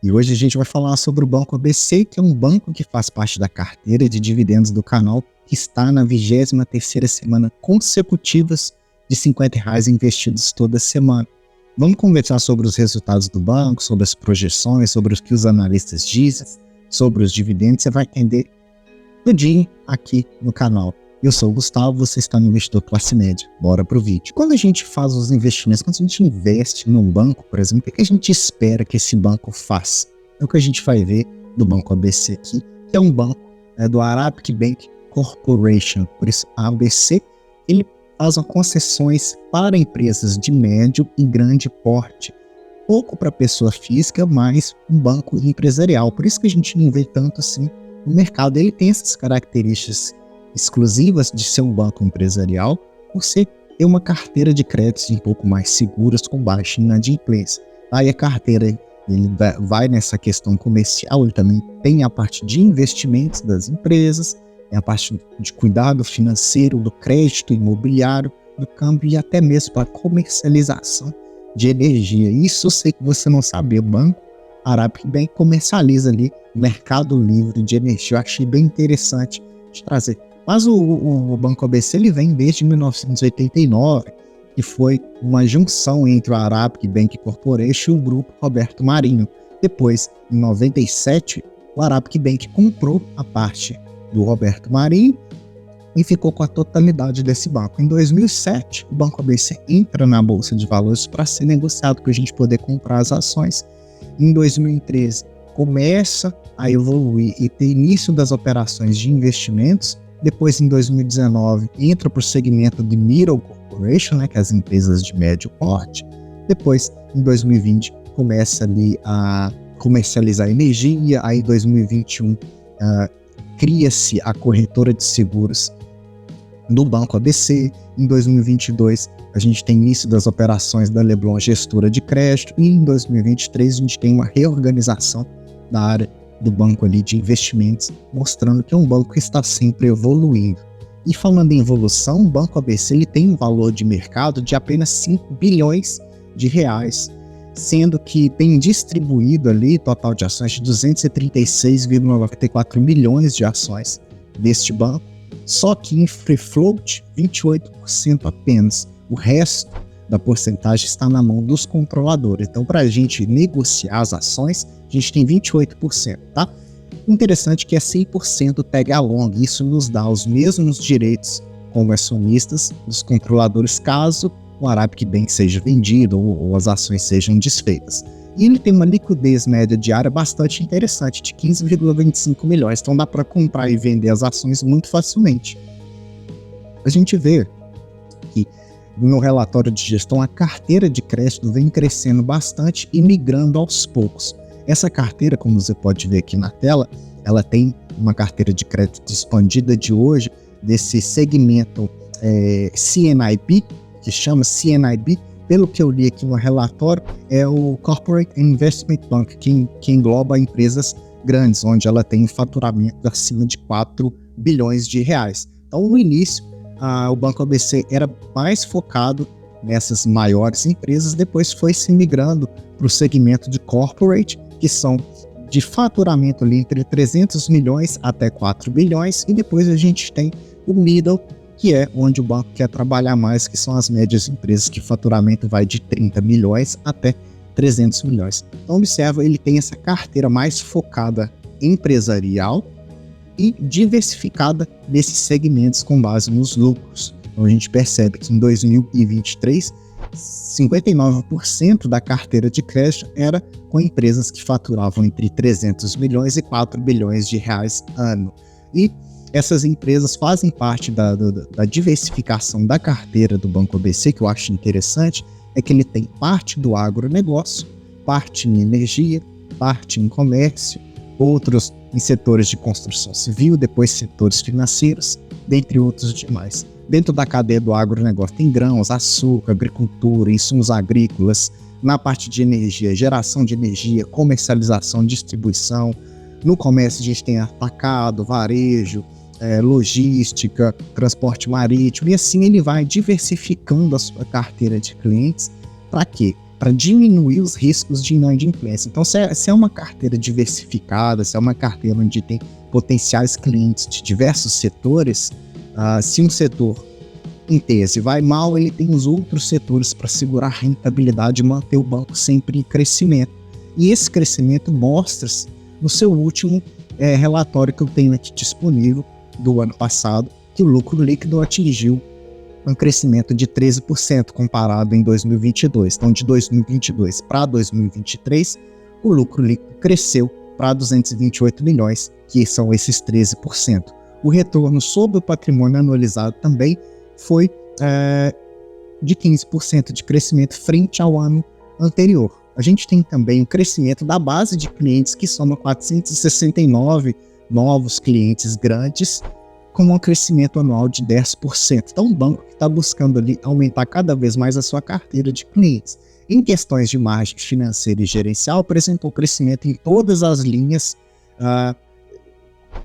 E hoje a gente vai falar sobre o Banco ABC, que é um banco que faz parte da carteira de dividendos do canal, que está na 23ª semana consecutivas de R$ 50 investidos toda semana. Vamos conversar sobre os resultados do banco, sobre as projeções, sobre o que os analistas dizem, sobre os dividendos. Você vai entender tudinho aqui no canal. Eu sou o Gustavo, você está no Investidor Classe Média. Bora pro vídeo. Quando a gente faz os investimentos, quando a gente investe num banco, por exemplo, o que a gente espera que esse banco faça? É o que a gente vai ver do Banco ABC aqui, que é um banco do Arabic Bank Corporation. Por isso, a ABC, ele faz concessões para empresas de médio e grande porte. Pouco para pessoa física, mas um banco empresarial. Por isso que a gente não vê tanto assim no mercado. Ele tem essas características exclusivas de ser um banco empresarial, por ser ter uma carteira de créditos um pouco mais seguras, com baixa inadimplência. Aí a carteira, ele vai nessa questão comercial, ele também tem a parte de investimentos das empresas, tem a parte de cuidado financeiro, do crédito imobiliário, do câmbio e até mesmo para comercialização de energia. Isso eu sei que você não sabe, o Banco Arabic Bank comercializa ali o mercado livre de energia. Eu achei bem interessante de trazer. Mas o Banco ABC ele vem desde 1989, que foi uma junção entre o Arabic Bank Corporation e o grupo Roberto Marinho. Depois, em 97, o Arabic Bank comprou a parte do Roberto Marinho e ficou com a totalidade desse banco. Em 2007, o Banco ABC entra na Bolsa de Valores para ser negociado, para a gente poder comprar as ações. Em 2013, começa a evoluir e ter início das operações de investimentos. Depois, em 2019, entra para o segmento de Middle Corporation, que é as empresas de médio porte. Depois, em 2020, começa ali a comercializar energia. Aí, em 2021, cria-se a corretora de seguros do Banco ABC. Em 2022, a gente tem início das operações da Leblon Gestora de Crédito. E em 2023, a gente tem uma reorganização da área do banco ali de investimentos, mostrando que é um banco que está sempre evoluindo. E falando em evolução, o Banco ABC ele tem um valor de mercado de apenas 5 bilhões de reais, sendo que tem distribuído ali total de ações de 236,94 milhões de ações deste banco, só que em free float 28% apenas. O resto da porcentagem está na mão dos controladores. Então, para a gente negociar as ações, a gente tem 28%, tá? Interessante que é 100% tag along. Isso nos dá os mesmos direitos como acionistas dos controladores, caso o Arabic Bank seja vendido ou as ações sejam desfeitas. E ele tem uma liquidez média diária bastante interessante, de 15,25 milhões. Então, dá para comprar e vender as ações muito facilmente. A gente vê que no relatório de gestão, a carteira de crédito vem crescendo bastante e migrando aos poucos. Essa carteira, como você pode ver aqui na tela, ela tem uma carteira de crédito expandida de hoje, desse segmento CNIB, que chama CNIB, pelo que eu li aqui no relatório, é o Corporate Investment Bank, que engloba empresas grandes, onde ela tem faturamento acima de 4 bilhões de reais. Então, no início, o Banco ABC era mais focado nessas maiores empresas, depois foi se migrando para o segmento de corporate, que são de faturamento ali entre 300 milhões até 4 bilhões, e depois a gente tem o middle, que é onde o banco quer trabalhar mais, que são as médias empresas, que faturamento vai de 30 milhões até 300 milhões. Então observa, ele tem essa carteira mais focada empresarial e diversificada nesses segmentos com base nos lucros. Então a gente percebe que em 2023, 59% da carteira de crédito era com empresas que faturavam entre 300 milhões e 4 bilhões de reais ano. E essas empresas fazem parte da diversificação da carteira do Banco ABC, que eu acho interessante, é que ele tem parte do agronegócio, parte em energia, parte em comércio, outros em setores de construção civil, depois setores financeiros, dentre outros demais. Dentro da cadeia do agronegócio tem grãos, açúcar, agricultura, insumos agrícolas. Na parte de energia, geração de energia, comercialização, distribuição. No comércio a gente tem atacado, varejo, logística, transporte marítimo. E assim ele vai diversificando a sua carteira de clientes. Para quê? para diminuir os riscos de inadimplência. Então, se é uma carteira diversificada, se é uma carteira onde tem potenciais clientes de diversos setores, se um setor, em tese, vai mal, ele tem os outros setores para segurar a rentabilidade e manter o banco sempre em crescimento. E esse crescimento mostra-se no seu último relatório que eu tenho aqui disponível do ano passado, que o lucro líquido atingiu um crescimento de 13% comparado em 2022. Então, de 2022 para 2023, o lucro líquido cresceu para 228 milhões, que são esses 13%. O retorno sobre o patrimônio anualizado também foi de 15% de crescimento frente ao ano anterior. A gente tem também o crescimento da base de clientes, que soma 469 novos clientes grandes, com um crescimento anual de 10%. Então, o banco está buscando ali aumentar cada vez mais a sua carteira de clientes. Em questões de margem financeira e gerencial, apresentou crescimento em todas as linhas,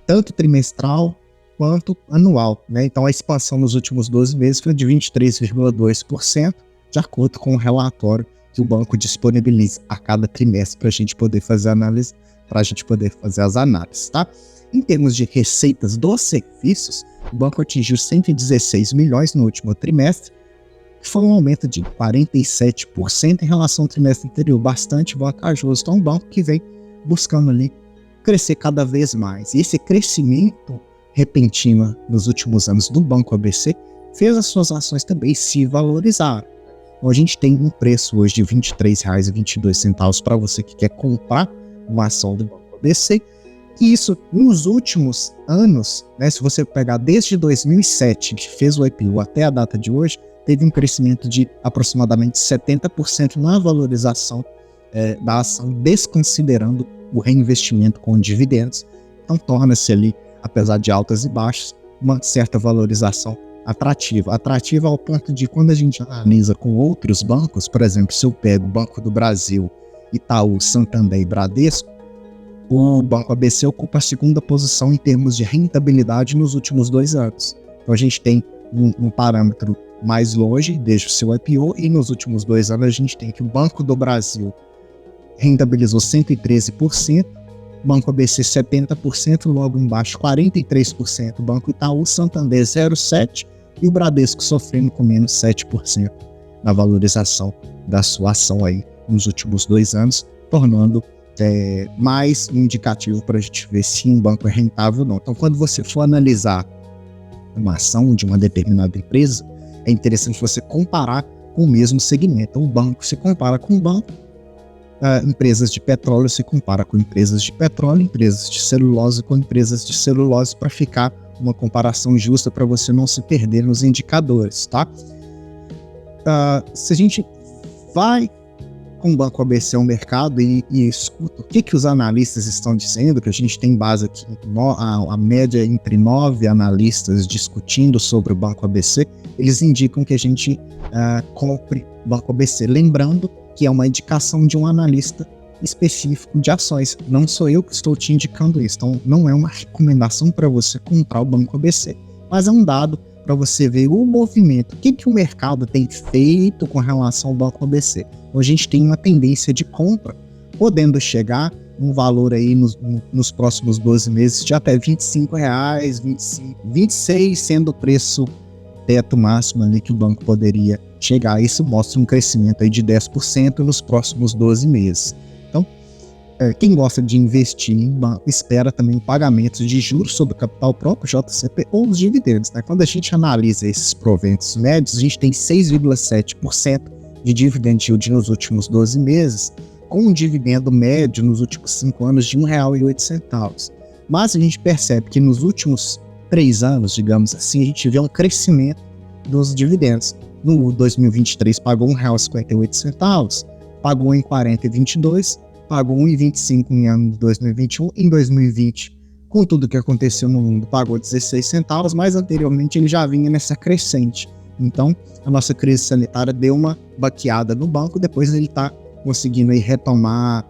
tanto trimestral quanto anual, né? Então, a expansão nos últimos 12 meses foi de 23,2%, de acordo com o relatório que o banco disponibiliza a cada trimestre para a gente poder fazer análise, para a gente poder fazer as análises, tá? Em termos de receitas dos serviços, o banco atingiu 116 milhões no último trimestre, que foi um aumento de 47% em relação ao trimestre anterior, bastante vantajoso. Então, um banco que vem buscando ali crescer cada vez mais. E esse crescimento repentino nos últimos anos do Banco ABC fez as suas ações também se valorizar. Então, a gente tem um preço hoje de R$ 23,22 para você que quer comprar uma ação do Banco ABC. E isso, nos últimos anos, né, se você pegar desde 2007, que fez o IPO até a data de hoje, teve um crescimento de aproximadamente 70% na valorização da ação, desconsiderando o reinvestimento com dividendos. Então, torna-se ali, apesar de altas e baixas, uma certa valorização atrativa. Atrativa ao ponto de, quando a gente analisa com outros bancos, por exemplo, se eu pego o Banco do Brasil, Itaú, Santander e Bradesco, o Banco ABC ocupa a segunda posição em termos de rentabilidade nos últimos 2 anos. Então, a gente tem um parâmetro mais longe desde o seu IPO, e nos últimos 2 anos a gente tem que o Banco do Brasil rentabilizou 113%, Banco ABC 70%, logo embaixo 43%, Banco Itaú, Santander 0,7% e o Bradesco sofrendo com menos 7% na valorização da sua ação aí nos últimos 2 anos, tornando mais um indicativo para a gente ver se um banco é rentável ou não. Então, quando você for analisar uma ação de uma determinada empresa, é interessante você comparar com o mesmo segmento. Então, o banco se compara com o banco, empresas de petróleo se compara com empresas de petróleo, empresas de celulose com empresas de celulose, para ficar uma comparação justa, para você não se perder nos indicadores, tá? Se a gente vai com o Banco ABC ao mercado e escuta o que os analistas estão dizendo, que a gente tem base aqui, a média entre 9 analistas discutindo sobre o Banco ABC, eles indicam que a gente compre o Banco ABC. Lembrando que é uma indicação de um analista específico de ações. Não sou eu que estou te indicando isso. Então, não é uma recomendação para você comprar o Banco ABC, mas é um dado para você ver o movimento, o que o mercado tem feito com relação ao Banco ABC. Então, a gente tem uma tendência de compra, podendo chegar um valor aí nos próximos 12 meses de até R$25, 25, 26, sendo o preço teto máximo ali que o banco poderia chegar. Isso mostra um crescimento aí de 10% nos próximos 12 meses. Então, quem gosta de investir em banco espera também o pagamento de juros sobre o capital próprio, JCP, ou os dividendos, né? Quando a gente analisa esses proventos médios, a gente tem 6,7% de dividend yield nos últimos 12 meses, com um dividendo médio nos últimos 5 anos de R$ 1,08. Mas a gente percebe que nos últimos 3 anos, digamos assim, a gente vê um crescimento dos dividendos. No 2023 pagou R$ 1,58, pagou em 40,22, pagou R$ 1,25 em ano de 2021, em 2020, com tudo que aconteceu no mundo, pagou 16 centavos, mas anteriormente ele já vinha nessa crescente. Então, a nossa crise sanitária deu uma baqueada no banco, depois ele está conseguindo aí retomar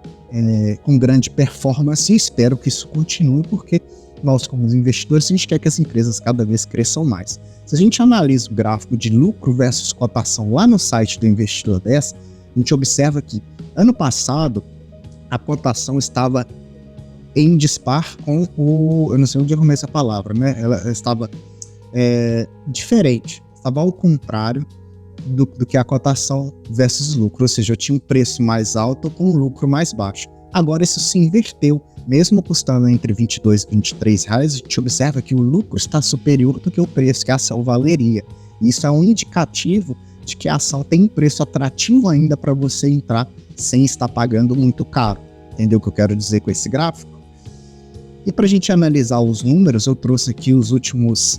com grande performance, e espero que isso continue, porque nós, como investidores, a gente quer que as empresas cada vez cresçam mais. Se a gente analisa o gráfico de lucro versus cotação lá no site do Investidor 10, A gente observa que ano passado a cotação estava em dispar com o... Eu não sei onde eu arrumei essa palavra, né? Ela estava diferente. Estava ao contrário do que a cotação versus lucro. Ou seja, eu tinha um preço mais alto com um lucro mais baixo. Agora isso se inverteu. Mesmo custando entre R$22 e R$23, a gente observa que o lucro está superior do que o preço que a ação valeria. Isso é um indicativo de que a ação tem um preço atrativo ainda para você entrar sem estar pagando muito caro. Entendeu o que eu quero dizer com esse gráfico? E para a gente analisar os números, eu trouxe aqui os últimos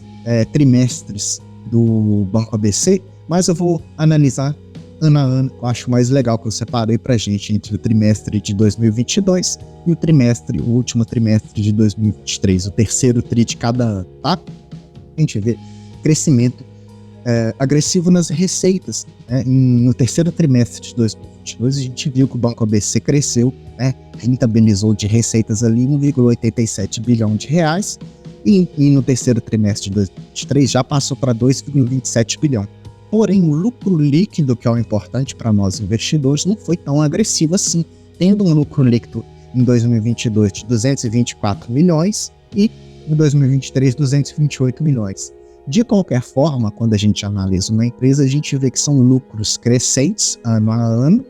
trimestres do Banco ABC, mas eu vou analisar ano a ano. Eu acho mais legal que eu separei para a gente entre o trimestre de 2022 e o último trimestre de 2023, o terceiro tri de cada ano, tá? A gente vê crescimento agressivo nas receitas. No terceiro trimestre de 2022, a gente viu que o Banco ABC cresceu, rentabilizou de receitas ali 1,87 bilhão de reais, e no terceiro trimestre de 2023 já passou para 2,27 bilhão. Porém, o lucro líquido, que é o importante para nós investidores, não foi tão agressivo assim, tendo um lucro líquido em 2022 de 224 milhões e em 2023 228 milhões. De qualquer forma, quando a gente analisa uma empresa, a gente vê que são lucros crescentes ano a ano,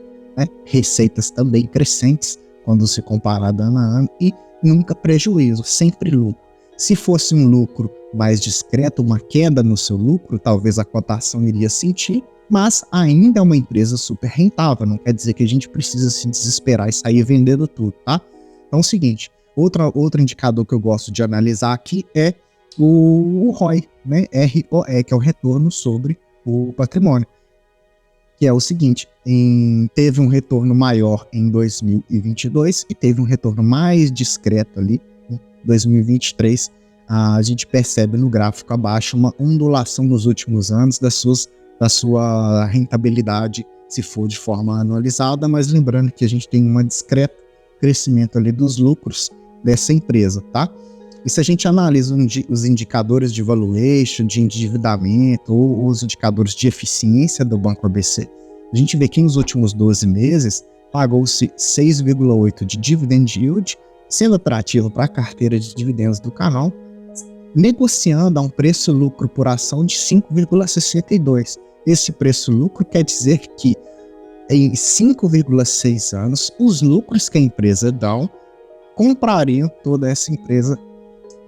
receitas também crescentes quando se comparado ano a ano, e nunca prejuízo, sempre lucro. Se fosse um lucro mais discreto, uma queda no seu lucro, talvez a cotação iria sentir, mas ainda é uma empresa super rentável. Não quer dizer que a gente precisa se desesperar e sair vendendo tudo, tá? Então é o seguinte, outro indicador que eu gosto de analisar aqui é o ROI, ROE, que é o retorno sobre o patrimônio. Que é o seguinte, teve um retorno maior em 2022 e teve um retorno mais discreto ali em 2023. A gente percebe no gráfico abaixo uma ondulação nos últimos anos da sua rentabilidade, se for de forma anualizada, mas lembrando que a gente tem um discreto crescimento ali dos lucros dessa empresa, tá? E se a gente analisa os indicadores de valuation, de endividamento ou os indicadores de eficiência do Banco ABC, a gente vê que nos últimos 12 meses pagou-se 6,8 de dividend yield, sendo atrativo para a carteira de dividendos do canal, negociando a um preço-lucro por ação de 5,62. Esse preço-lucro quer dizer que em 5,6 anos, os lucros que a empresa dá comprariam toda essa empresa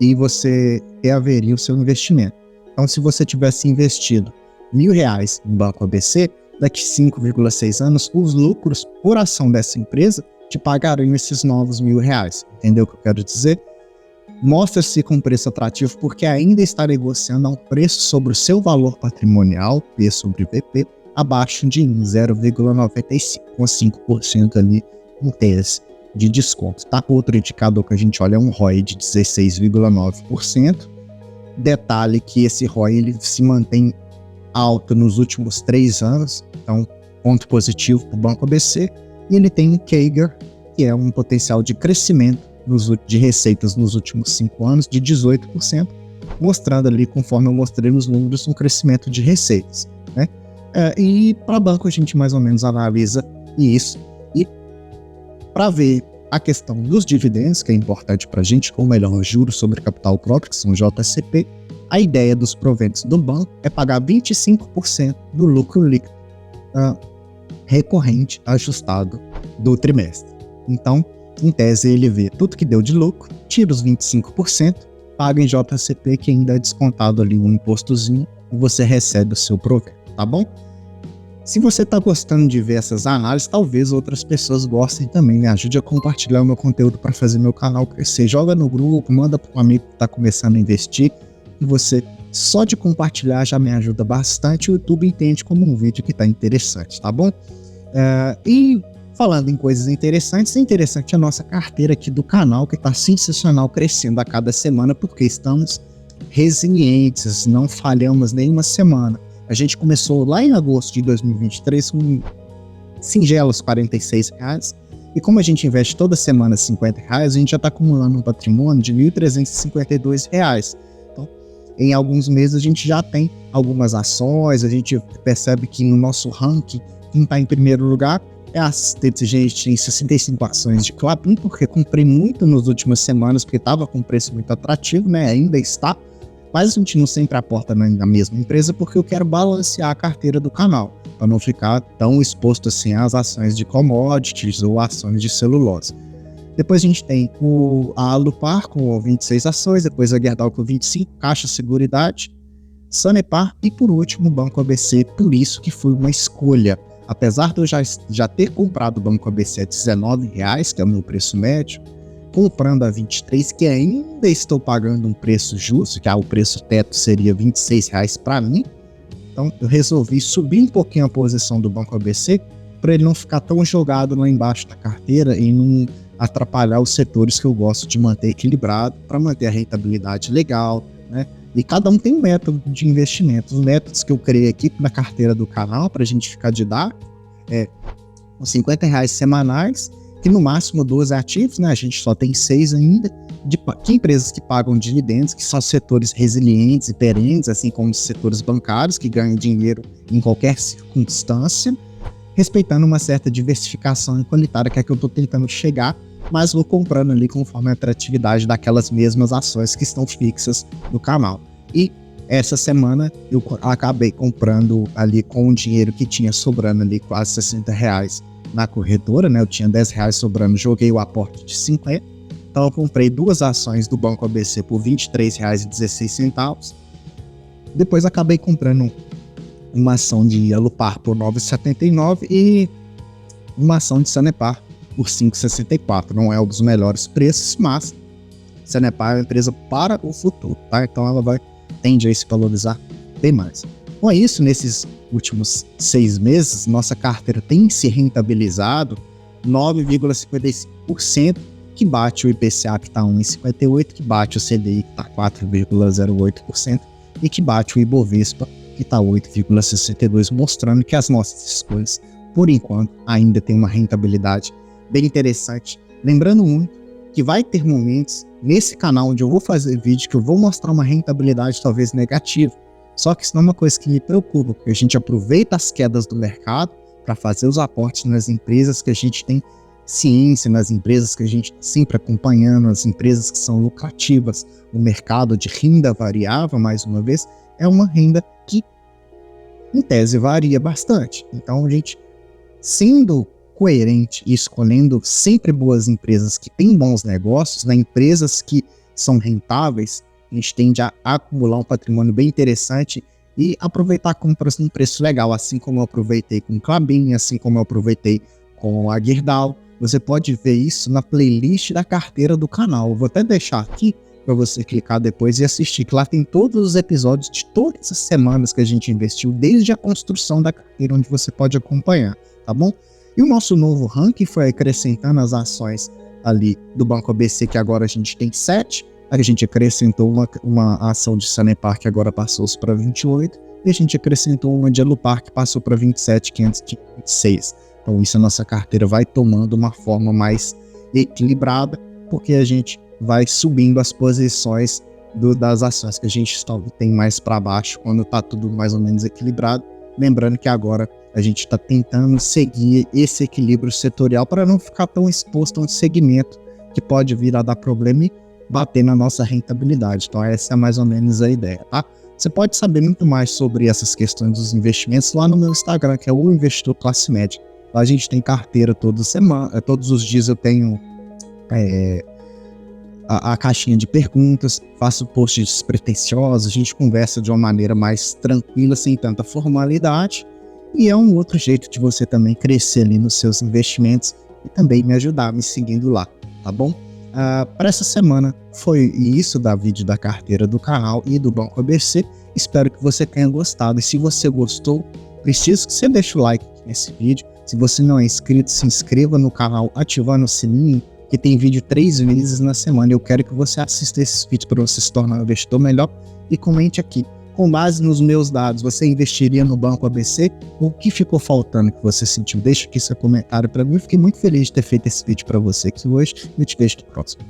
e você reaveria o seu investimento. Então, se você tivesse investido R$1.000 no Banco ABC, daqui 5,6 anos, os lucros por ação dessa empresa te pagariam esses novos R$1.000. Entendeu o que eu quero dizer? Mostra-se com preço atrativo porque ainda está negociando a um preço sobre o seu valor patrimonial, P sobre VP, abaixo de 0,95, com 5% ali em tese de desconto, tá? Outro indicador que a gente olha é um ROI de 16,9%. Detalhe que esse ROI ele se mantém alto nos últimos 3 anos, então ponto positivo para o Banco ABC, e ele tem um CAGR, que é um potencial de crescimento de receitas nos últimos 5 anos de 18%, mostrando ali, conforme eu mostrei nos números, um crescimento de receitas, né? E para banco a gente mais ou menos analisa isso. E para ver a questão dos dividendos, que é importante para a gente, ou melhor, juros sobre capital próprio, que são JCP, a ideia dos proventos do banco é pagar 25% do lucro líquido recorrente ajustado do trimestre. Então, em tese, ele vê tudo que deu de lucro, tira os 25%, paga em JCP, que ainda é descontado ali um impostozinho, e você recebe o seu provento, tá bom? Se você está gostando de ver essas análises, talvez outras pessoas gostem também. Me ajude a compartilhar o meu conteúdo para fazer meu canal crescer. Joga no grupo, manda para um amigo que está começando a investir. E você, só de compartilhar, já me ajuda bastante. O YouTube entende como um vídeo que está interessante, tá bom? E falando em coisas interessantes, é interessante a nossa carteira aqui do canal, que está sensacional, crescendo a cada semana, porque estamos resilientes, não falhamos nenhuma semana. A gente começou lá em agosto de 2023 com singelos R$46, e como a gente investe toda semana R$50, a gente já está acumulando um patrimônio de R$1.352. Então, em alguns meses a gente já tem algumas ações, a gente percebe que no nosso ranking Quem está em primeiro lugar é a gente tem 65 ações de Klabin, porque comprei muito nas últimas semanas, porque estava com um preço muito atrativo, né? Ainda está, mas a gente não sempre aporta na mesma empresa, porque eu quero balancear a carteira do canal, para não ficar tão exposto assim às ações de commodities ou ações de celulose. Depois a gente tem a Alupar com 26 ações, depois a Gerdau com 25, Caixa Seguridade, Sanepar e por último o Banco ABC, por isso que foi uma escolha. Apesar de eu já ter comprado o Banco ABC a R$19, que é o meu preço médio, comprando a 23, que ainda estou pagando um preço justo, que o preço teto seria R$26 para mim. Então eu resolvi subir um pouquinho a posição do Banco ABC para ele não ficar tão jogado lá embaixo da carteira e não atrapalhar os setores que eu gosto de manter equilibrado, para manter a rentabilidade legal, né? E cada um tem um método de investimento. Os métodos que eu criei aqui na carteira do canal, para a gente ficar didático, é uns R$50 semanais, que no máximo 12 ativos, né? A gente só tem 6 ainda, de empresas que pagam dividendos, que são setores resilientes e perenes, assim como os setores bancários, que ganham dinheiro em qualquer circunstância, respeitando uma certa diversificação equalitária, que é que eu estou tentando chegar, mas vou comprando ali conforme a atratividade daquelas mesmas ações que estão fixas no canal. E essa semana eu acabei comprando ali com o dinheiro que tinha sobrando ali, quase R$60 na corretora, né? Eu tinha R$10 sobrando, joguei o aporte de 50. Então eu comprei 2 ações do Banco ABC por R$23,16. Depois acabei comprando uma ação de Alupar por R$9,79 e uma ação de Sanepar por R$5,64. Não é um dos melhores preços, mas Sanepar é uma empresa para o futuro, tá? Então ela tende a se valorizar bem mais. Com isso, nesses últimos 6 meses, nossa carteira tem se rentabilizado 9,55%, que bate o IPCA, que está 1,58%, que bate o CDI, que está 4,08%, e que bate o Ibovespa, que está 8,62%, mostrando que as nossas escolhas, por enquanto, ainda têm uma rentabilidade bem interessante. Lembrando muito que vai ter momentos nesse canal onde eu vou fazer vídeo que eu vou mostrar uma rentabilidade talvez negativa. Só que isso não é uma coisa que me preocupa, porque a gente aproveita as quedas do mercado para fazer os aportes nas empresas que a gente tem ciência, nas empresas que a gente está sempre acompanhando, as empresas que são lucrativas. O mercado de renda variável, mais uma vez, é uma renda que, em tese, varia bastante. Então, a gente, sendo coerente e escolhendo sempre boas empresas que têm bons negócios, né, empresas que são rentáveis, a gente tende a acumular um patrimônio bem interessante e aproveitar compras num preço legal, assim como eu aproveitei com o Klabin, assim como eu aproveitei com a Gerdau. Você pode ver isso na playlist da carteira do canal. Eu vou até deixar aqui para você clicar depois e assistir, que lá tem todos os episódios de todas as semanas que a gente investiu, desde a construção da carteira, onde você pode acompanhar, tá bom? E o nosso novo ranking foi acrescentando as ações ali do Banco ABC, que agora a gente tem 7. A gente acrescentou uma ação de Sanepar, que agora passou para 28. E a gente acrescentou uma de Alupar, que passou para 27,526. Então isso a nossa carteira vai tomando uma forma mais equilibrada, porque a gente vai subindo as posições das ações que a gente tem mais para baixo, quando está tudo mais ou menos equilibrado. Lembrando que agora a gente está tentando seguir esse equilíbrio setorial para não ficar tão exposto a um segmento que pode vir a dar problema e bater na nossa rentabilidade. Então essa é mais ou menos a ideia, tá? Você pode saber muito mais sobre essas questões dos investimentos lá no meu Instagram, que é o Investidor Classe Média. Lá a gente tem carteira toda semana, todos os dias eu tenho a caixinha de perguntas, faço posts despretensiosos, a gente conversa de uma maneira mais tranquila, sem tanta formalidade, e é um outro jeito de você também crescer ali nos seus investimentos e também me ajudar me seguindo lá, tá bom? Para essa semana foi isso da vídeo da carteira do canal e do Banco ABC. Espero que você tenha gostado, e se você gostou, preciso que você deixe o like nesse vídeo. Se você não é inscrito, se inscreva no canal ativando o sininho, que tem vídeo 3 vezes na semana. Eu quero que você assista esses vídeos para você se tornar um investidor melhor, e comente aqui, com base nos meus dados, você investiria no Banco ABC? O que ficou faltando que você sentiu? Deixa aqui seu comentário para mim. Eu fiquei muito feliz de ter feito esse vídeo para você aqui hoje, e eu te vejo no próximo.